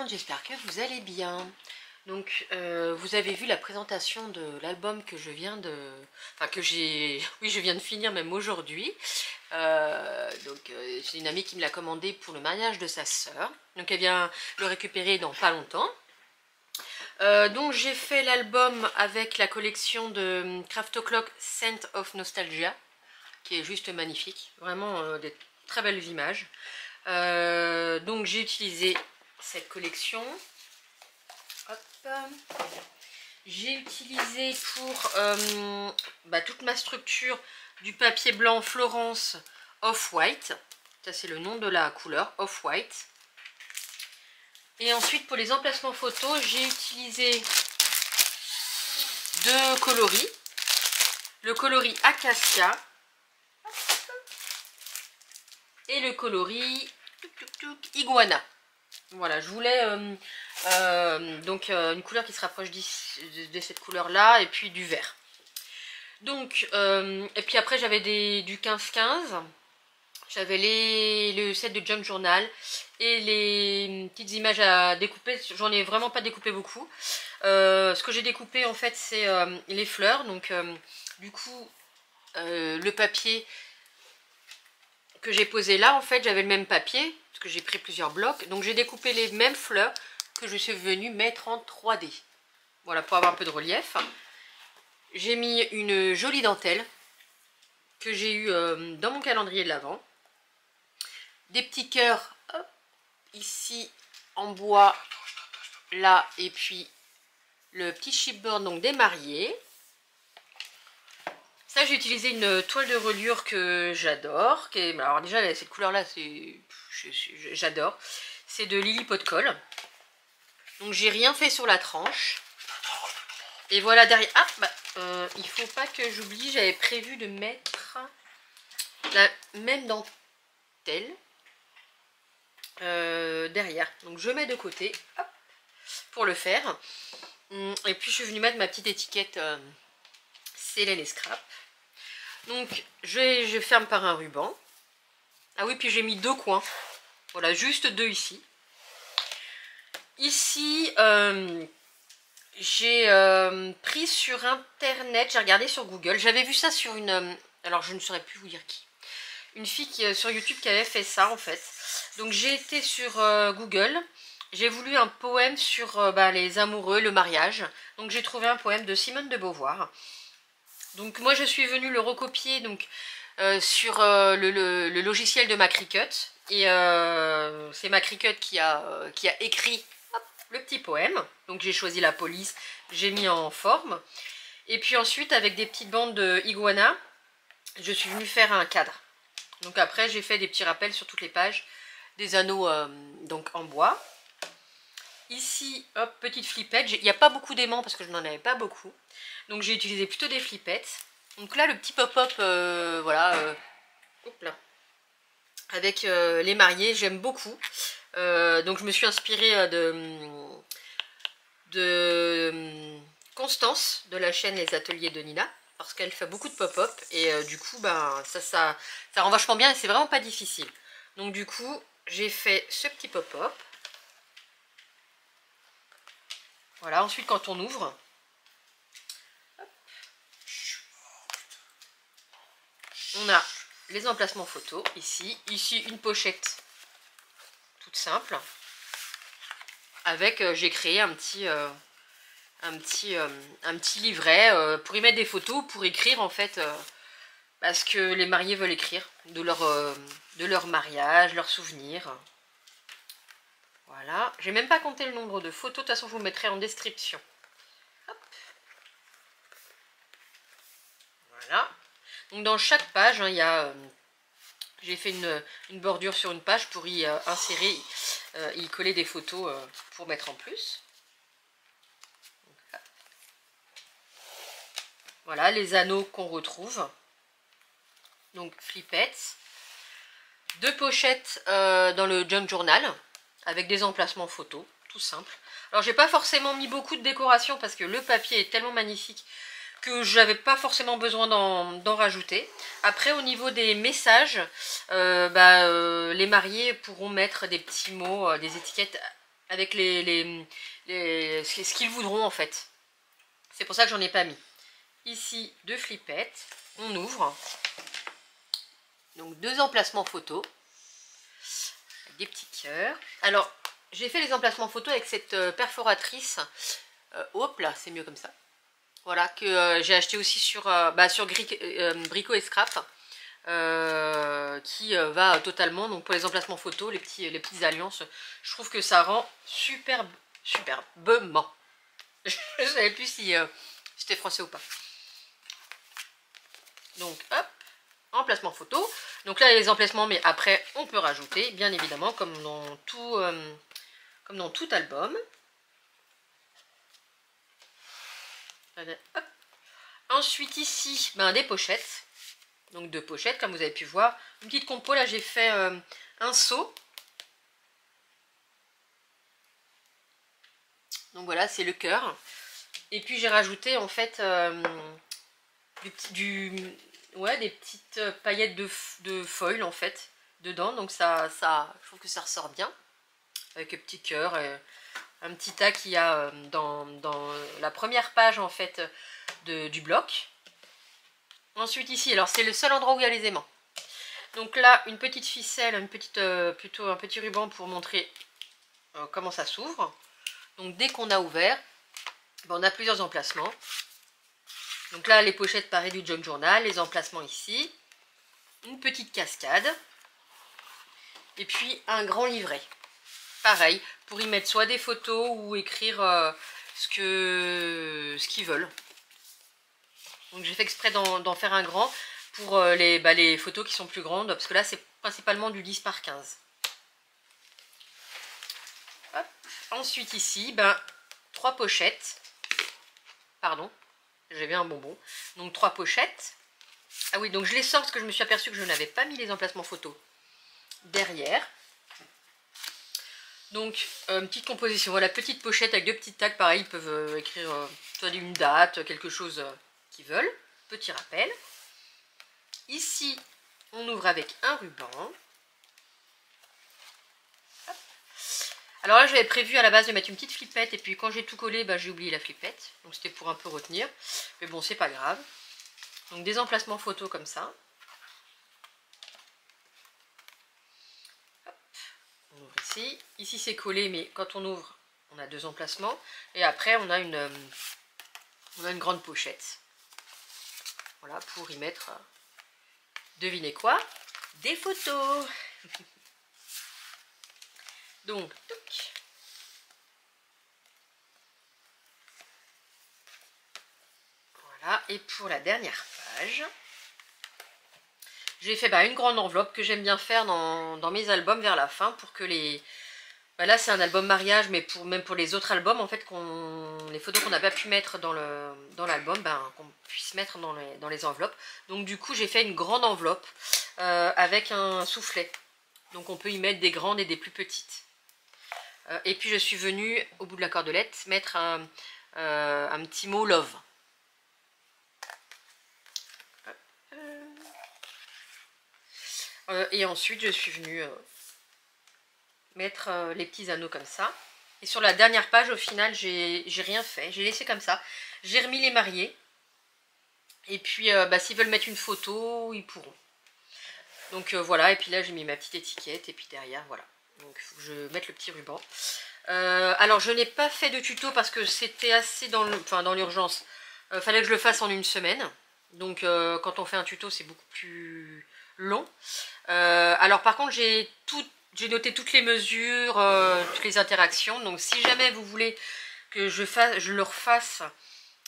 monde, j'espère que vous allez bien. Donc vous avez vu la présentation de l'album que je viens de... Enfin que j'ai... Oui, je viens de finir même aujourd'hui. C'est une amie qui me l'a commandé pour le mariage de sa sœur. Donc elle vient le récupérer dans pas longtemps. Donc j'ai fait l'album avec la collection de Craft O'Clock Scent of Nostalgia, qui est juste magnifique. Vraiment des très belles images. Donc j'ai utilisé cette collection. Hop. J'ai utilisé pour toute ma structure du papier blanc Florence Off-White. Ça c'est le nom de la couleur, Off-White. Et ensuite pour les emplacements photos, j'ai utilisé deux coloris. Le coloris Acacia et le coloris Iguana. Voilà, je voulais une couleur qui se rapproche de cette couleur là et puis du vert. Donc et puis après j'avais du 15-15, j'avais le set de Junk Journal et les petites images à découper. J'en ai vraiment pas découpé beaucoup. Ce que j'ai découpé en fait c'est les fleurs. Donc du coup le papier que j'ai posé là, en fait j'avais le même papier parce que j'ai pris plusieurs blocs, donc j'ai découpé les mêmes fleurs que je suis venue mettre en 3D, voilà, pour avoir un peu de relief. J'ai mis une jolie dentelle que j'ai eu dans mon calendrier de l'Avent, des petits cœurs hop, ici en bois là, et puis le petit chipboard donc des mariés. Ça, j'ai utilisé une toile de reliure que j'adore. Alors déjà, cette couleur-là, j'adore. C'est de Lily Pot de Colle. Donc j'ai rien fait sur la tranche. Et voilà derrière. Ah, il faut pas que j'oublie, j'avais prévu de mettre la même dentelle derrière. Donc je mets de côté, hop, pour le faire. Et puis je suis venue mettre ma petite étiquette Célène et Scrap. Donc je ferme par un ruban. Ah oui, puis j'ai mis deux coins. Voilà, juste deux ici. Ici, j'ai pris sur internet, j'ai regardé sur Google. J'avais vu ça sur une... alors je ne saurais plus vous dire qui. Une fille sur YouTube qui avait fait ça en fait. Donc j'ai été sur Google. J'ai voulu un poème sur les amoureux, le mariage. Donc j'ai trouvé un poème de Simone de Beauvoir. Donc moi je suis venue le recopier donc, sur le logiciel de Macricut. Et c'est Macricut qui a écrit le petit poème. Donc j'ai choisi la police, j'ai mis en forme. Et puis ensuite avec des petites bandes de iguana, je suis venue faire un cadre. Donc après j'ai fait des petits rappels sur toutes les pages, des anneaux donc en bois. Ici, hop, petite flippette. Il n'y a pas beaucoup d'aimants parce que je n'en avais pas beaucoup. Donc j'ai utilisé plutôt des flippettes. Donc là, le petit pop-up, voilà, hop là, avec les mariés, j'aime beaucoup. Donc je me suis inspirée de Constance, de la chaîne Les Ateliers de Nina, parce qu'elle fait beaucoup de pop-up. Et du coup, ça rend vachement bien et c'est vraiment pas difficile. Donc du coup, j'ai fait ce petit pop-up. Voilà, ensuite quand on ouvre, hop, on a les emplacements photos ici. Ici une pochette toute simple. Avec, j'ai créé un petit livret pour y mettre des photos, pour écrire en fait, parce que les mariés veulent écrire de leur mariage, leurs souvenirs. Voilà, j'ai même pas compté le nombre de photos, de toute façon je vous le mettrai en description. Hop. Voilà. Donc dans chaque page, hein, il y a, j'ai fait une bordure sur une page pour y insérer, y coller des photos pour mettre en plus. Donc, voilà les anneaux qu'on retrouve. Donc flippettes. Deux pochettes dans le Junk Journal, avec des emplacements photos, tout simple. Alors j'ai pas forcément mis beaucoup de décoration parce que le papier est tellement magnifique que j'avais pas forcément besoin d'en rajouter. Après au niveau des messages, les mariés pourront mettre des petits mots, des étiquettes avec ce qu'ils voudront en fait. C'est pour ça que j'en ai pas mis. Ici, 2 flippettes. On ouvre. Donc 2 emplacements photos. Avec des petits cœurs. Alors, j'ai fait les emplacements photos avec cette perforatrice. Hop là, c'est mieux comme ça. Voilà, que j'ai acheté aussi sur Brico et Scrap. Qui va totalement, donc pour les emplacements photos, les petites alliances. Je trouve que ça rend superbement. Je ne savais plus si c'était français ou pas. Donc hop, emplacement photo. Donc là les emplacements, mais après on peut rajouter, bien évidemment, comme dans tout album. Hop. Ensuite ici, des pochettes. Donc 2 pochettes, comme vous avez pu voir. Une petite compo, là j'ai fait un seau. Donc voilà, c'est le cœur. Et puis j'ai rajouté en fait des petites paillettes de foil en fait dedans. Donc ça, je trouve que ça ressort bien. Avec un petit cœur et un petit tas qu'il y a dans la première page en fait du bloc. Ensuite ici, alors c'est le seul endroit où il y a les aimants. Donc là, une petite ficelle, plutôt un petit ruban pour montrer comment ça s'ouvre. Donc dès qu'on a ouvert, on a plusieurs emplacements. Donc là, les pochettes pareil du junk journal, les emplacements ici. Une petite cascade. Et puis un grand livret. Pareil, pour y mettre soit des photos ou écrire ce qu'ils veulent. Donc j'ai fait exprès d'en faire un grand pour les photos qui sont plus grandes. Parce que là, c'est principalement du 10 par 15. Hop. Ensuite ici, 3 pochettes. Pardon, j'avais un bonbon. Donc 3 pochettes. Ah oui, donc je les sors parce que je me suis aperçue que je n'avais pas mis les emplacements photos derrière. Donc petite composition. Voilà, petite pochette avec 2 petites tags. Pareil, ils peuvent écrire soit une date, quelque chose qu'ils veulent. Petit rappel. Ici, on ouvre avec un ruban. Alors là, j'avais prévu à la base de mettre une petite flippette. Et puis quand j'ai tout collé, j'ai oublié la flippette. Donc c'était pour un peu retenir. Mais bon, c'est pas grave. Donc des emplacements photos comme ça. Hop. On ouvre ici. Ici c'est collé, mais quand on ouvre, on a 2 emplacements. Et après, on a une grande pochette. Voilà, pour y mettre, devinez quoi? Des photos. Donc, toc. Voilà, et pour la dernière page, j'ai fait une grande enveloppe que j'aime bien faire dans mes albums vers la fin pour que les... là c'est un album mariage, mais même pour les autres albums, en fait, les photos qu'on n'a pas pu mettre dans l'album, qu'on puisse mettre dans les enveloppes. Donc du coup j'ai fait une grande enveloppe avec un soufflet. Donc on peut y mettre des grandes et des plus petites. Et puis je suis venue, au bout de la cordelette, mettre un petit mot love. Et ensuite je suis venue mettre les petits anneaux comme ça. Et sur la dernière page, au final, j'ai rien fait. J'ai laissé comme ça. J'ai remis les mariés. Et puis s'ils veulent mettre une photo, ils pourront. Donc voilà, et puis là j'ai mis ma petite étiquette. Et puis derrière, voilà. Donc il faut que je mette le petit ruban. Alors je n'ai pas fait de tuto parce que c'était assez dans l'urgence. Fallait que je le fasse en une semaine. Donc quand on fait un tuto, c'est beaucoup plus long. Alors par contre, j'ai noté toutes les mesures, toutes les interactions. Donc si jamais vous voulez que je le refasse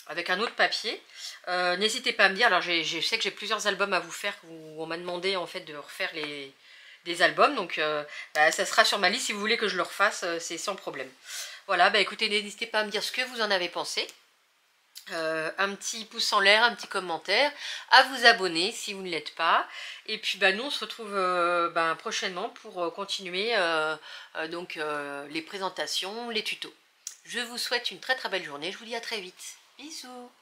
avec un autre papier, n'hésitez pas à me dire. Alors je sais que j'ai plusieurs albums à vous faire où on m'a demandé en fait de refaire des albums. Donc ça sera sur ma liste si vous voulez que je le refasse, c'est sans problème. Voilà, écoutez, n'hésitez pas à me dire ce que vous en avez pensé. Un petit pouce en l'air, un petit commentaire, à vous abonner si vous ne l'êtes pas. Et puis nous on se retrouve prochainement pour continuer les présentations, les tutos. Je vous souhaite une très très belle journée, je vous dis à très vite. Bisous.